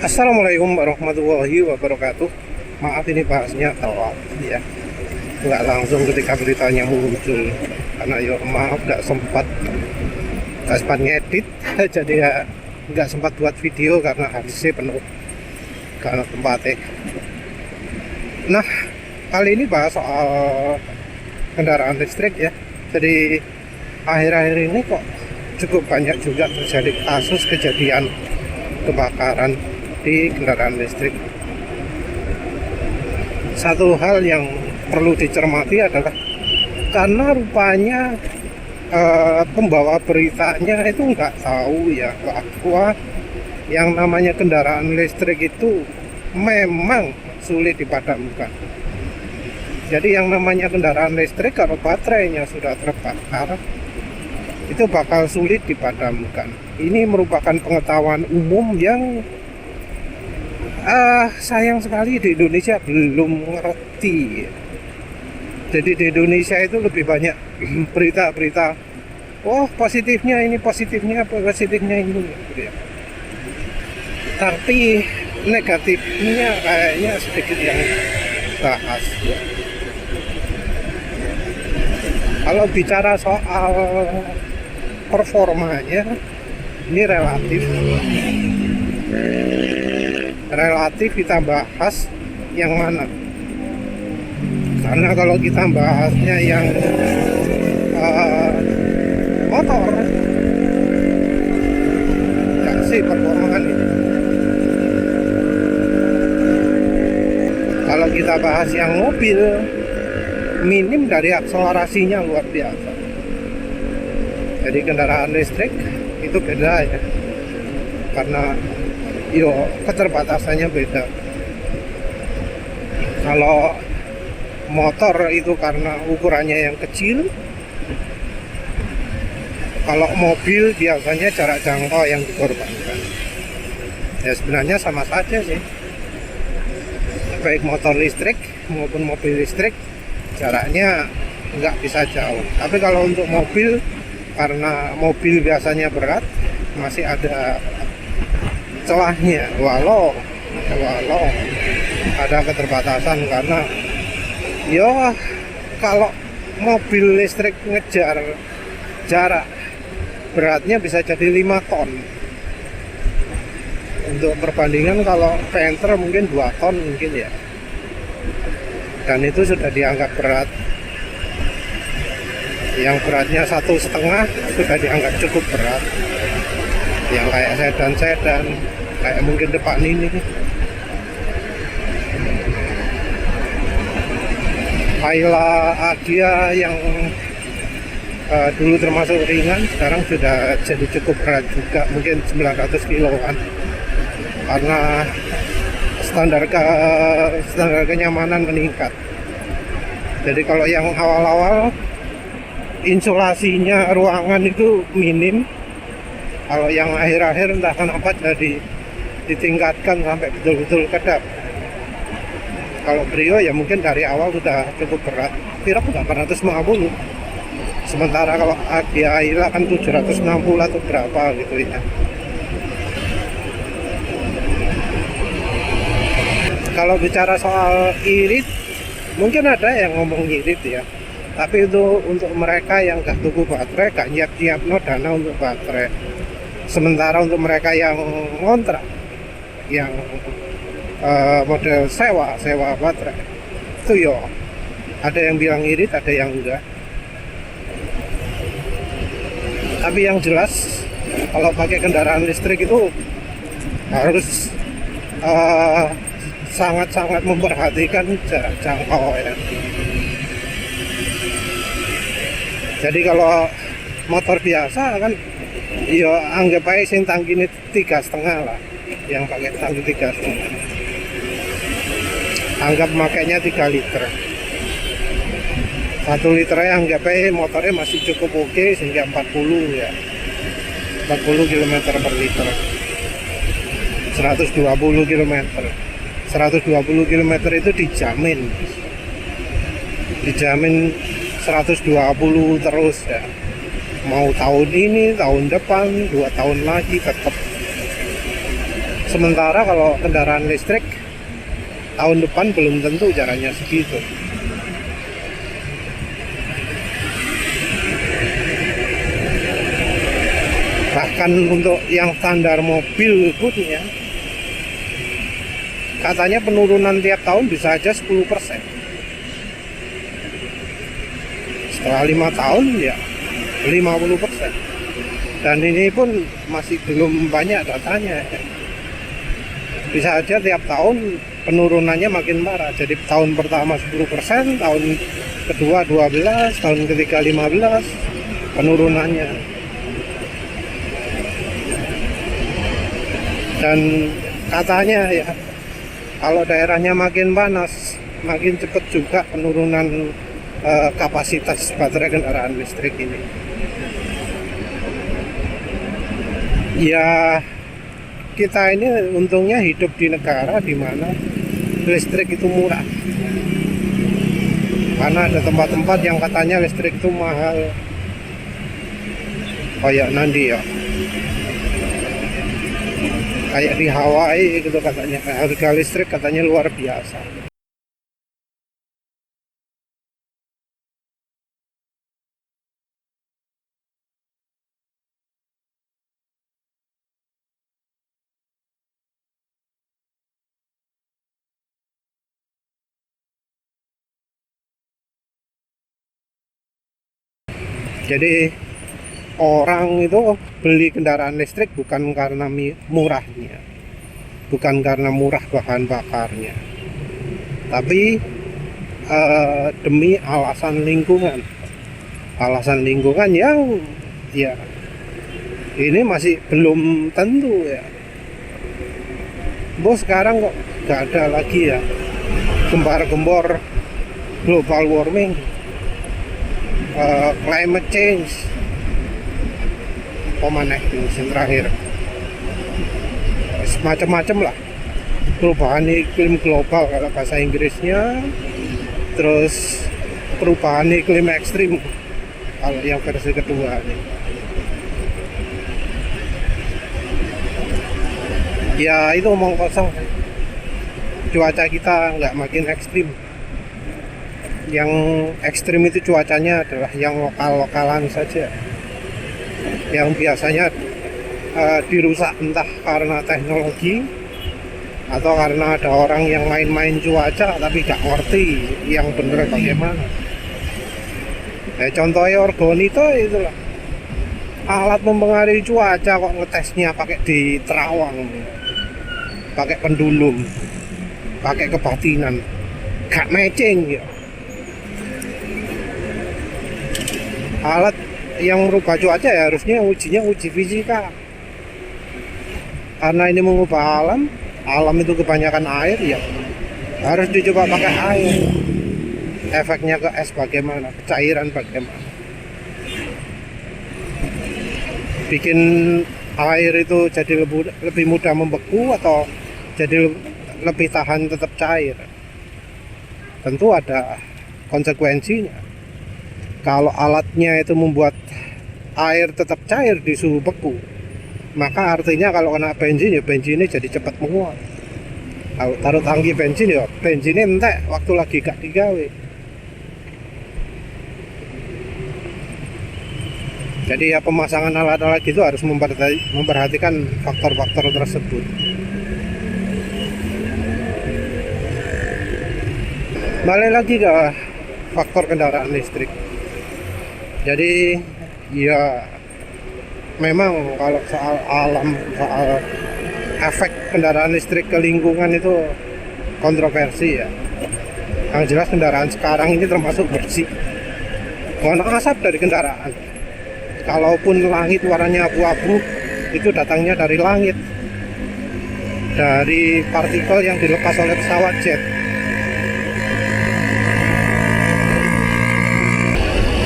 Assalamualaikum warahmatullahi wabarakatuh. Maaf ini bahasnya telat ya, nggak langsung ketika beritanya muncul karena ya maaf nggak sempat ngedit jadi ya nggak sempat buat video karena habisnya penuh karena tempatnya. Nah, kali ini bahas soal kendaraan listrik ya. Jadi akhir-akhir ini kok cukup banyak juga terjadi kasus kejadian kebakaran di kendaraan listrik. Satu hal yang perlu dicermati adalah karena rupanya pembawa beritanya itu nggak tahu ya bahwa yang namanya kendaraan listrik itu memang sulit dipadamkan. Jadi yang namanya kendaraan listrik kalau baterainya sudah terbakar itu bakal sulit dipadamkan. Ini merupakan pengetahuan umum yang sayang sekali di Indonesia belum ngerti. Jadi di Indonesia itu lebih banyak berita-berita, oh positifnya ini, positifnya apa, positifnya ini, gitu ya. Tapi negatifnya kayaknya sedikit yang bahas ya. Kalau bicara soal performanya, ini relatif kita bahas yang mana, karena kalau kita bahasnya yang motor ya sih performa ini. Kalau kita bahas yang mobil, minim dari akselerasinya luar biasa. Jadi kendaraan listrik itu beda ya, karena keterbatasannya beda. Kalau motor itu karena ukurannya yang kecil, kalau mobil biasanya jarak jangkau yang dikorbankan. Ya sebenarnya sama saja sih, baik motor listrik maupun mobil listrik jaraknya nggak bisa jauh. Tapi kalau untuk mobil, karena mobil biasanya berat, masih ada celahnya, walau ada keterbatasan. Karena kalau mobil listrik ngejar jarak beratnya bisa jadi 5 ton. Untuk perbandingan, kalau Panther mungkin 2 ton mungkin ya, dan itu sudah dianggap berat. Yang beratnya 1,5 sudah dianggap cukup berat. Yang kayak sedan, kayak mungkin depan ini, Ayla Adia yang dulu termasuk ringan, sekarang sudah jadi cukup berat juga, mungkin 900 kiloan, karena standar kenyamanan meningkat. Jadi kalau yang awal-awal insulasinya ruangan itu minim, kalau yang akhir-akhir entah kenapa jadi ditingkatkan sampai betul-betul kedap. Kalau Brio ya mungkin dari awal sudah cukup berat, kira 850. Sementara kalau Agia Ayla kan 760 atau berapa gitu ya. Kalau bicara soal irit, mungkin ada yang ngomong irit ya. Tapi itu untuk mereka yang gak tuku baterai, gak nyiap-nyiap dana untuk baterai. Sementara untuk mereka yang ngontrak, yang model sewa baterai, itu ada yang bilang irit, ada yang enggak. Tapi yang jelas kalau pakai kendaraan listrik itu harus sangat-sangat memperhatikan jarak jangkau ya. Jadi kalau motor biasa kan anggap aja sing tangki ini 3,5 lah, yang pakai tangki 3,5 anggap makainya 3 liter. 1 liternya anggap aja motornya masih cukup oke, sehingga 40 ya, 40 km per liter, 120 km 120 km itu dijamin 120 terus ya. Mau tahun ini, tahun depan, 2 tahun lagi tetap. Sementara kalau kendaraan listrik tahun depan belum tentu jaraknya segitu. Bahkan untuk yang standar mobil pun ya, katanya penurunan tiap tahun bisa aja 10%. Setelah 5 tahun ya 50%. Dan ini pun masih belum banyak datanya. Bisa aja tiap tahun penurunannya makin parah. Jadi tahun pertama 10%, tahun kedua 12%, tahun ketiga 15% penurunannya. Dan katanya ya, kalau daerahnya makin panas, makin cepat juga penurunan kapasitas baterai kendaraan listrik ini. Ya, kita ini untungnya hidup di negara di mana listrik itu murah. Karena ada tempat-tempat yang katanya listrik itu mahal. Kayak nanti ya, kayak di Hawaii gitu katanya, harga listrik katanya luar biasa. Jadi orang itu beli kendaraan listrik bukan karena murahnya, bukan karena murah bahan bakarnya, tapi demi alasan lingkungan. Alasan lingkungan yang ya ini masih belum tentu ya. Bos sekarang kok gak ada lagi ya gembar-gembor global warming, climate change, pemanah yang terakhir, semacam-macam lah, perubahan iklim global kalau bahasa Inggrisnya, terus perubahan iklim ekstrim kalau yang versi kedua nih. Ya itu omong kosong, cuaca kita nggak makin ekstrim. Yang ekstrim itu cuacanya adalah yang lokal-lokalan saja, yang biasanya dirusak entah karena teknologi atau karena ada orang yang main-main cuaca tapi gak ngerti yang bener bagaimana. Contohnya Orgonito itulah, alat mempengaruhi cuaca kok ngetesnya pakai di terawang, pakai pendulum, pakai kebatinan, gak matching ya. Alat yang merubah cuaca ya harusnya ujinya uji fisika. Karena ini mengubah alam, alam itu kebanyakan air ya harus dicoba pakai air. Efeknya ke es bagaimana, ke cairan bagaimana. Bikin air itu jadi lebih mudah membeku atau jadi lebih tahan tetap cair. Tentu ada konsekuensinya. Kalau alatnya itu membuat air tetap cair di suhu beku, maka artinya kalau kena bensin ya bensinnya jadi cepat menguap. Kalau taruh tangki bensin ya bensinnya entek waktu lagi gak digawe. Jadi ya pemasangan alat-alat itu harus memperhatikan faktor-faktor tersebut. Balik lagi ke faktor kendaraan listrik. Jadi ya memang kalau soal alam, soal efek kendaraan listrik ke lingkungan itu kontroversi ya. Yang jelas kendaraan sekarang ini termasuk bersih. Mana asap dari kendaraan. Kalaupun langit warnanya abu-abu, itu datangnya dari langit, dari partikel yang dilepas oleh pesawat jet.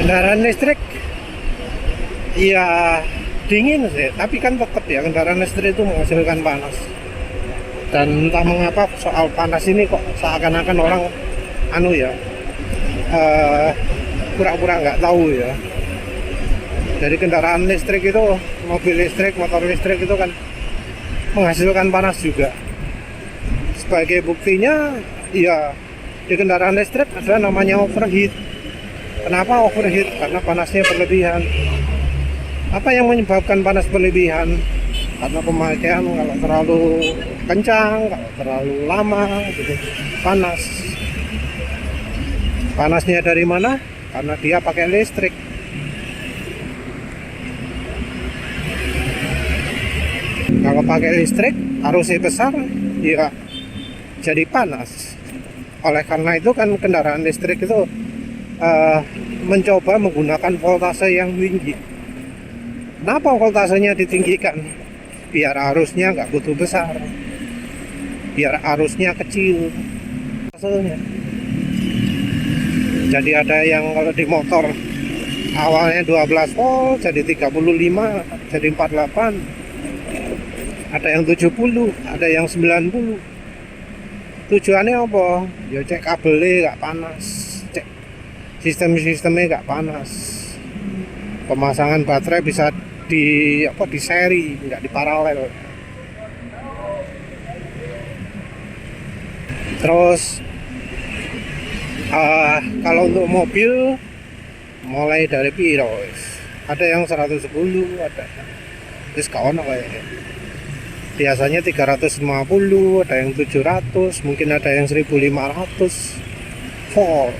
Kendaraan listrik ya dingin sih, tapi kan tetap ya kendaraan listrik itu menghasilkan panas. Dan entah mengapa soal panas ini kok seakan-akan orang pura-pura nggak tahu ya. Dari kendaraan listrik itu, mobil listrik, motor listrik itu kan menghasilkan panas juga. Sebagai buktinya, ya di kendaraan listrik ada namanya overheat. Kenapa overheat? Karena panasnya berlebihan. Apa yang menyebabkan panas berlebihan? Karena pemakaian kalau terlalu kencang, kalau terlalu lama, gitu, panas. Panasnya dari mana? Karena dia pakai listrik. Kalau pakai listrik, arusnya besar, ya jadi panas. Oleh karena itu kan kendaraan listrik itu mencoba menggunakan voltase yang tinggi. Kenapa voltasenya ditinggikan? Biar arusnya nggak butuh besar, biar arusnya kecil. Jadi ada yang kalau di motor awalnya 12 volt jadi 35, jadi 48, ada yang 70, ada yang 90. Tujuannya apa? Ya cek kabelnya nggak panas, cek sistemnya nggak panas, pemasangan baterai bisa di seri, nggak di paralel. Terus kalau untuk mobil mulai dari piro, ada yang 110, ada terus kawan kayaknya biasanya 350, ada yang 700, mungkin ada yang 1500 volt,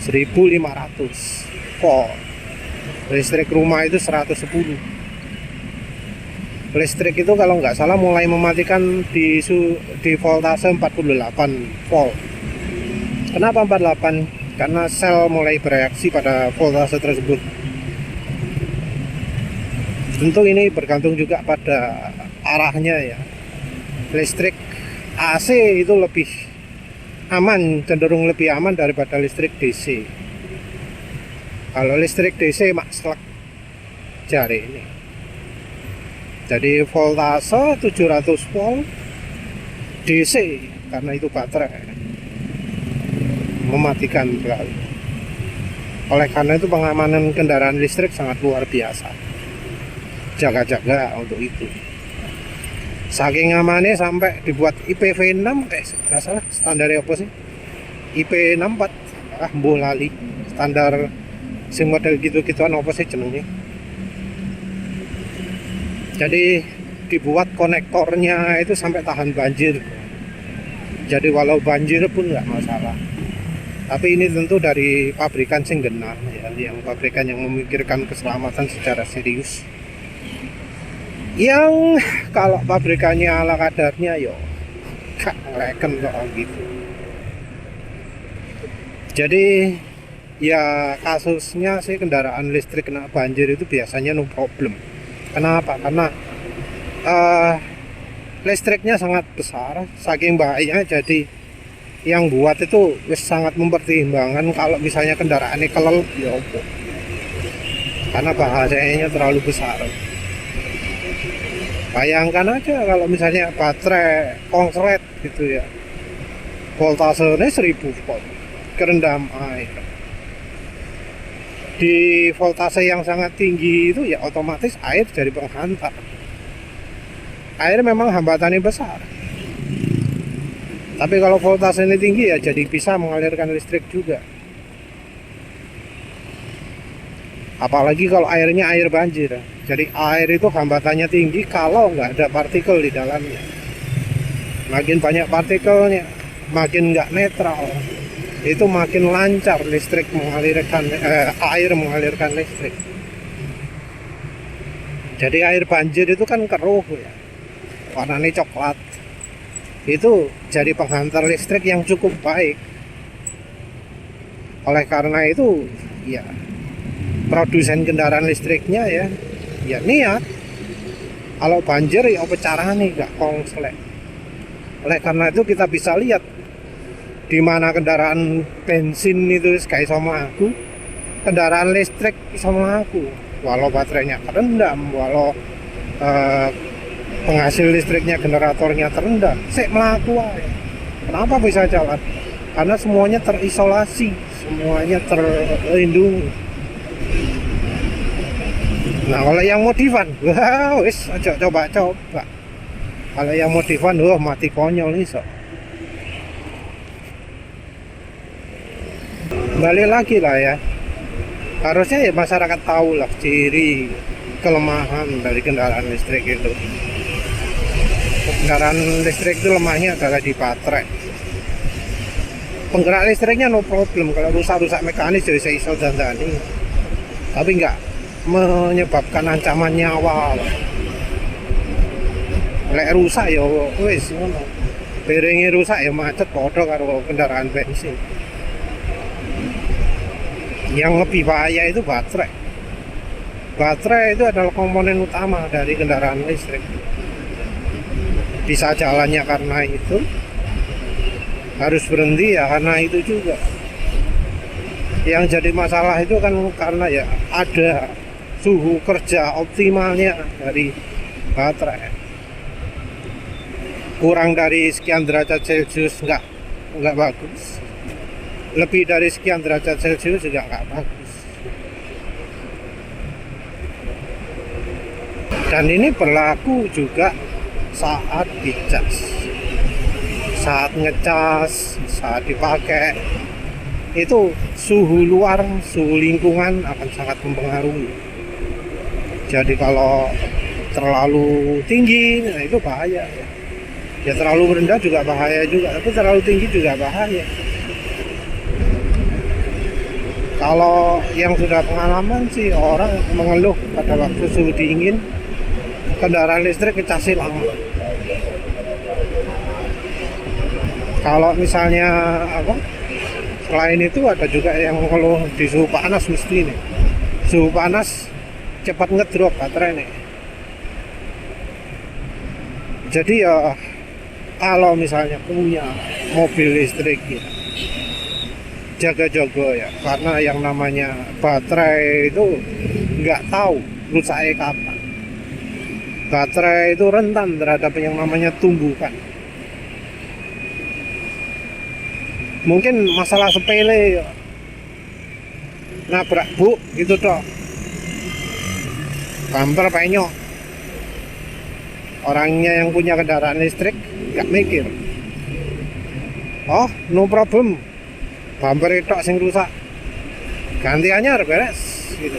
1500 volt. Listrik rumah itu 110. Listrik itu kalau nggak salah mulai mematikan di voltase 48 volt. Kenapa 48? Karena sel mulai bereaksi pada voltase tersebut. Tentu ini bergantung juga pada arahnya ya. Listrik AC itu lebih aman, cenderung lebih aman daripada listrik DC. Kalau listrik DC makslak jari ini. Jadi voltase 700 volt DC, karena itu baterai mematikan sekali. Oleh karena itu pengamanan kendaraan listrik sangat luar biasa. Jaga-jaga untuk itu. Saking amannya sampai dibuat IPv6, nggak salah standarnya apa sih? IP64, mbuh lali. Standar sing model gitu-gituan apa sih jenengnya? Jadi dibuat konektornya itu sampai tahan banjir. Jadi walau banjir pun nggak masalah. Tapi ini tentu dari pabrikan sing genah ya, yang pabrikan yang memikirkan keselamatan secara serius. Yang kalau pabrikannya ala kadarnya yo gak ngereken soal gitu. Jadi ya kasusnya sih kendaraan listrik kena banjir itu biasanya no problem. Kenapa? Karena listriknya sangat besar, saking bahayanya. Jadi yang buat itu sangat mempertimbangkan kalau misalnya kendaraannya kelelep ya opo, karena bahayanya terlalu besar. Bayangkan aja kalau misalnya baterai konslet gitu ya, voltasenya 1000 volt, kerendam air. Di voltase yang sangat tinggi itu ya otomatis air jadi penghantar. Air memang hambatannya besar, tapi kalau voltasenya tinggi ya jadi bisa mengalirkan listrik juga. Apalagi kalau airnya air banjir. Jadi air itu hambatannya tinggi kalau nggak ada partikel di dalamnya. Makin banyak partikelnya, makin nggak netral, itu makin lancar listrik mengalirkan air mengalirkan listrik. Jadi air banjir itu kan keruh ya, warnanya coklat. Itu jadi penghantar listrik yang cukup baik. Oleh karena itu ya produsen kendaraan listriknya ya niat kalau banjir ya apa caranya nggak konslet. Oleh karena itu kita bisa lihat di mana kendaraan bensin itu kayak sama aku, kendaraan listrik sama aku, walau baterainya terendam, walau penghasil listriknya generatornya terendam, saya melaku aja. Kenapa bisa jalan? Karena semuanya terisolasi, semuanya terlindungi. Nah kalau yang modifan, wah wis aja coba-coba. Kalau yang modifan, wah mati konyol nih so. Balik lagi lah ya, harusnya ya masyarakat tahu lah ciri kelemahan dari kendaraan listrik itu. Kendaraan listrik itu lemahnya adalah di baterai. Penggerak listriknya no problem, kalau rusak-rusak mekanis jadi saya iso dandani, tapi nggak menyebabkan ancaman nyawa. Lek rusak ya wis ngono, beringnya rusak ya macet podo karo kendaraan bensin. Yang lebih bahaya itu baterai. Baterai itu adalah komponen utama dari kendaraan listrik. Bisa jalannya karena itu, harus berhenti ya karena itu juga. Yang jadi masalah itu kan karena ya ada suhu kerja optimalnya dari baterai. Kurang dari sekian derajat Celcius nggak bagus. Lebih dari sekian derajat Celcius juga nggak bagus. Dan ini berlaku juga saat dicas, saat ngecas, saat dipakai. Itu suhu luar, suhu lingkungan akan sangat mempengaruhi. Jadi kalau terlalu tinggi, nah itu bahaya. Ya terlalu rendah juga bahaya juga, tapi terlalu tinggi juga bahaya. Kalau yang sudah pengalaman sih orang mengeluh pada waktu suhu dingin kendaraan listrik ngecasnya lama. Kalau misalnya apa? Selain itu ada juga yang mengeluh di suhu panas mesti nih. Suhu panas cepat ngedrop baterai nih. Jadi ya kalau misalnya punya mobil listrik ya jaga-jaga ya, karena yang namanya baterai itu nggak tahu rusaknya kapan. Baterai itu rentan terhadap yang namanya tumbukan. Mungkin masalah sepele ya, nabrak bu gitu toh, bumper penyok. Orangnya yang punya kendaraan listrik nggak mikir, oh no problem, bumper itu sing rusak, ganti anyar beres gitu.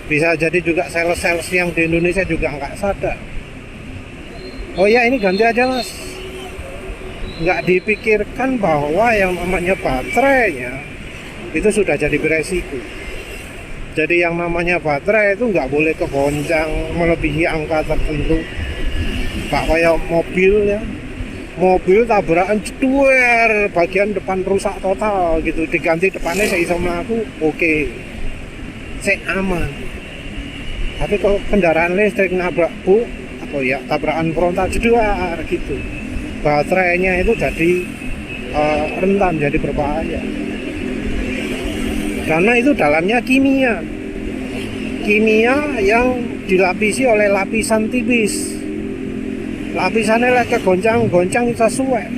Bisa jadi juga sales-sales yang di Indonesia juga nggak sadar, oh ya ini ganti aja mas. Nggak dipikirkan bahwa yang namanya baterainya itu sudah jadi beresiko. Jadi yang namanya baterai itu nggak boleh kegoncang melebihi angka tertentu. Pak kayak mobil ya, mobil tabrakan ceduer, bagian depan rusak total gitu, diganti depannya saya bisa melaku, oke, saya aman. Tapi kalau kendaraan listrik nabrak bu, atau ya tabrakan frontal ceduer gitu, baterainya itu jadi rentan, jadi berbahaya. Karena itu dalamnya kimia yang dilapisi oleh lapisan tipis. Lapisannya lagi goncang-goncang sesuai.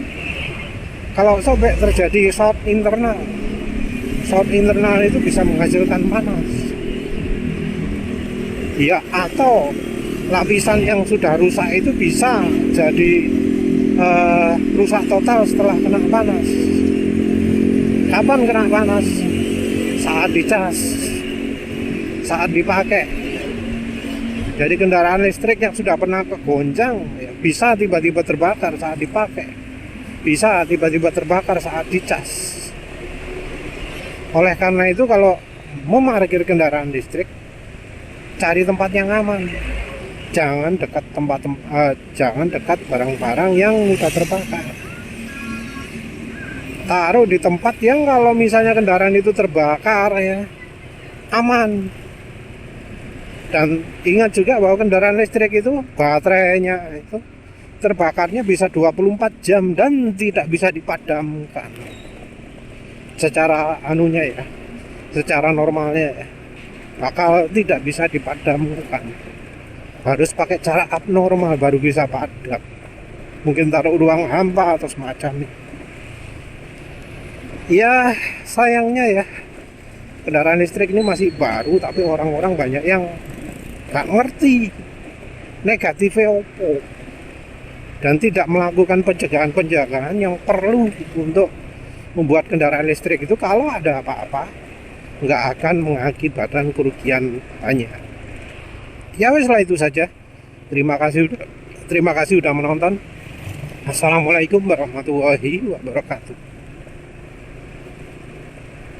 Kalau sobek terjadi short internal itu bisa menghasilkan panas. Ya, atau lapisan yang sudah rusak itu bisa jadi rusak total setelah kena panas. Kapan kena panas? Saat dicas, saat dipakai. Jadi kendaraan listrik yang sudah pernah kegoncang ya, bisa tiba-tiba terbakar saat dipakai, bisa tiba-tiba terbakar saat dicas. Oleh karena itu kalau mau parkir kendaraan listrik, cari tempat yang aman. Jangan dekat barang-barang yang mudah terbakar. Taruh di tempat yang kalau misalnya kendaraan itu terbakar ya aman. Dan ingat juga bahwa kendaraan listrik itu baterainya itu terbakarnya bisa 24 jam dan tidak bisa dipadamkan. Secara anunya ya, secara normalnya ya, bakal tidak bisa dipadamkan. Harus pakai cara abnormal baru bisa padam. Mungkin taruh ruang hampa atau semacamnya. Ya sayangnya ya, kendaraan listrik ini masih baru, tapi orang-orang banyak yang nggak ngerti negatifnya opo, dan tidak melakukan pencegahan-pencegahan yang perlu untuk membuat kendaraan listrik itu kalau ada apa-apa nggak akan mengakibatkan kerugian banyak. Ya wes lah, itu saja. Terima kasih udah menonton. Assalamualaikum warahmatullahi wabarakatuh.